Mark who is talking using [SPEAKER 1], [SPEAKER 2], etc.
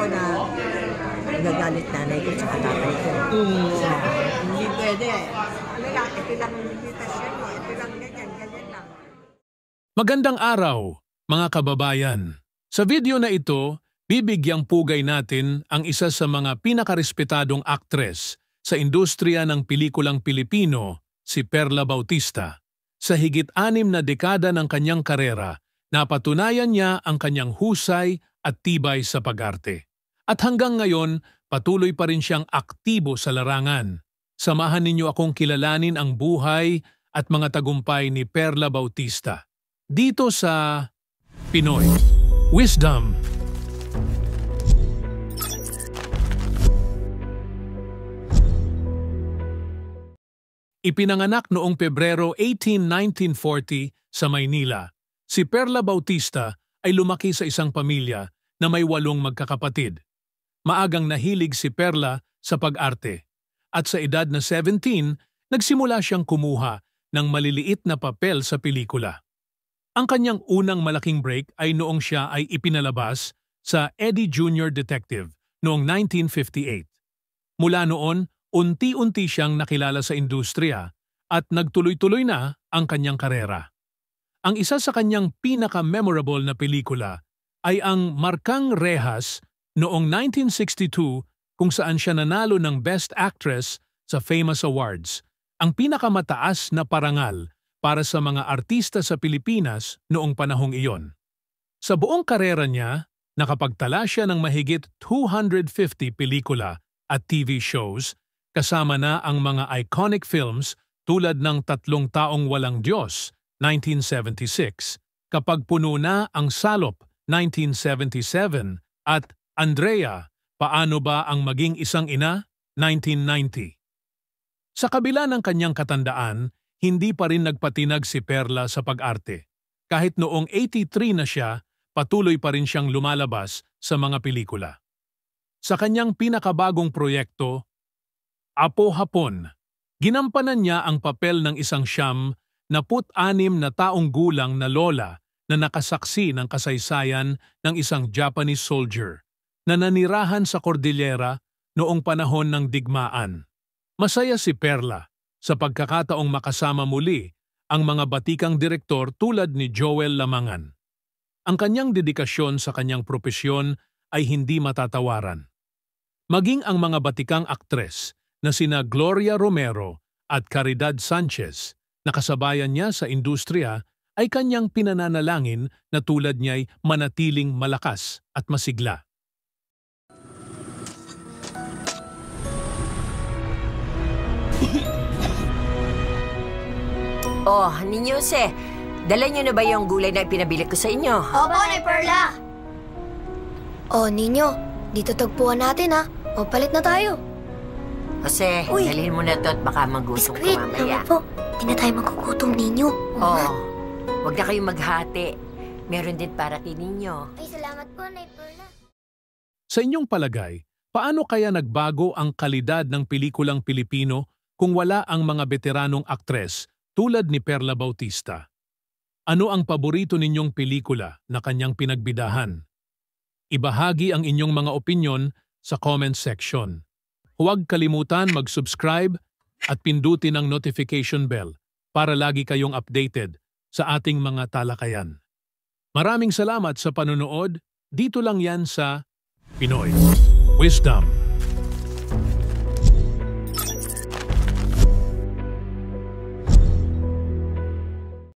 [SPEAKER 1] ko na nagagalit nanay ko tsaka tatay ko. Hindi pwede. Ito lang ang limitasyon mo. Ito lang ganyan lang.
[SPEAKER 2] Magandang araw, mga kababayan. Sa video na ito, bibigyang pugay natin ang isa sa mga pinakarespetadong aktres sa industriya ng pelikulang Pilipino, si Perla Bautista. Sa higit 6 na dekada ng kanyang karera, napatunayan niya ang kanyang husay at tibay sa pag-arte. At hanggang ngayon, patuloy pa rin siyang aktibo sa larangan. Samahan ninyo akong kilalanin ang buhay at mga tagumpay ni Perla Bautista. Dito sa Pinoy Wisdom. Ipinanganak noong Pebrero 18, 1940 sa Maynila. Si Perla Bautista ay lumaki sa isang pamilya na may 8 magkakapatid. Maagang nahilig si Perla sa pag-arte. At sa edad na 17, nagsimula siyang kumuha ng maliliit na papel sa pelikula. Ang kanyang unang malaking break ay noong siya ay ipinalabas sa Eddie Jr. Detective noong 1958. Mula noon, unti-unti siyang nakilala sa industriya at nagtuloy-tuloy na ang kanyang karera. Ang isa sa kanyang pinaka-memorable na pelikula ay ang Markang Rehas noong 1962 kung saan siya nanalo ng Best Actress sa Famous Awards, ang pinakamataas na parangal para sa mga artista sa Pilipinas noong panahong iyon. Sa buong karera niya, nakapagtala siya ng mahigit 250 pelikula at TV shows, kasama na ang mga iconic films tulad ng Tatlong Taong Walang Diyos, 1976, Kapag Puno Na ang Salop, 1977, at Andrea, Paano Ba Ang Maging Isang Ina, 1990. Sa kabila ng kanyang katandaan, hindi pa rin nagpatinag si Perla sa pag-arte. Kahit noong 83 na siya, patuloy pa rin siyang lumalabas sa mga pelikula. Sa kanyang pinakabagong proyekto, Apo Hapon, ginampanan niya ang papel ng isang 76 na taong gulang na lola na nakasaksi ng kasaysayan ng isang Japanese soldier na nanirahan sa Cordillera noong panahon ng digmaan. Masaya si Perla sa pagkakataong makasama muli ang mga batikang direktor tulad ni Joel Lamangan. Ang kanyang dedikasyon sa kanyang propesyon ay hindi matatawaran. Maging ang mga batikang aktres na sina Gloria Romero at Caridad Sanchez na kasabayan niya sa industriya ay kanyang pinananalangin na tulad niya'y manatiling malakas at masigla.
[SPEAKER 3] Oh, Ninyo Jose, dala niyo na ba yung gulay na pinabili ko sa inyo?
[SPEAKER 4] Opo, Nay Perla! Oh, Ninyo, dito tagpuan natin ha. O, palit na tayo.
[SPEAKER 3] Jose, dalhin mo na to at baka magutom ka
[SPEAKER 4] Biskuit,
[SPEAKER 3] mamaya.
[SPEAKER 4] naman po. Di na tayo magugutom, Ninyo.
[SPEAKER 3] Oh, huwag na kayong maghati. Meron din para kay Ninyo.
[SPEAKER 4] Ay, salamat po, Nay Perla.
[SPEAKER 2] Sa inyong palagay, paano kaya nagbago ang kalidad ng pelikulang Pilipino kung wala ang mga veteranong aktres tulad ni Perla Bautista? Ano ang paborito ninyong pelikula na kanyang pinagbidahan? Ibahagi ang inyong mga opinyon sa comment section. Huwag kalimutan mag-subscribe at pindutin ang notification bell para lagi kayong updated sa ating mga talakayan. Maraming salamat sa panonood. Dito lang yan sa Pinoy Wisdom.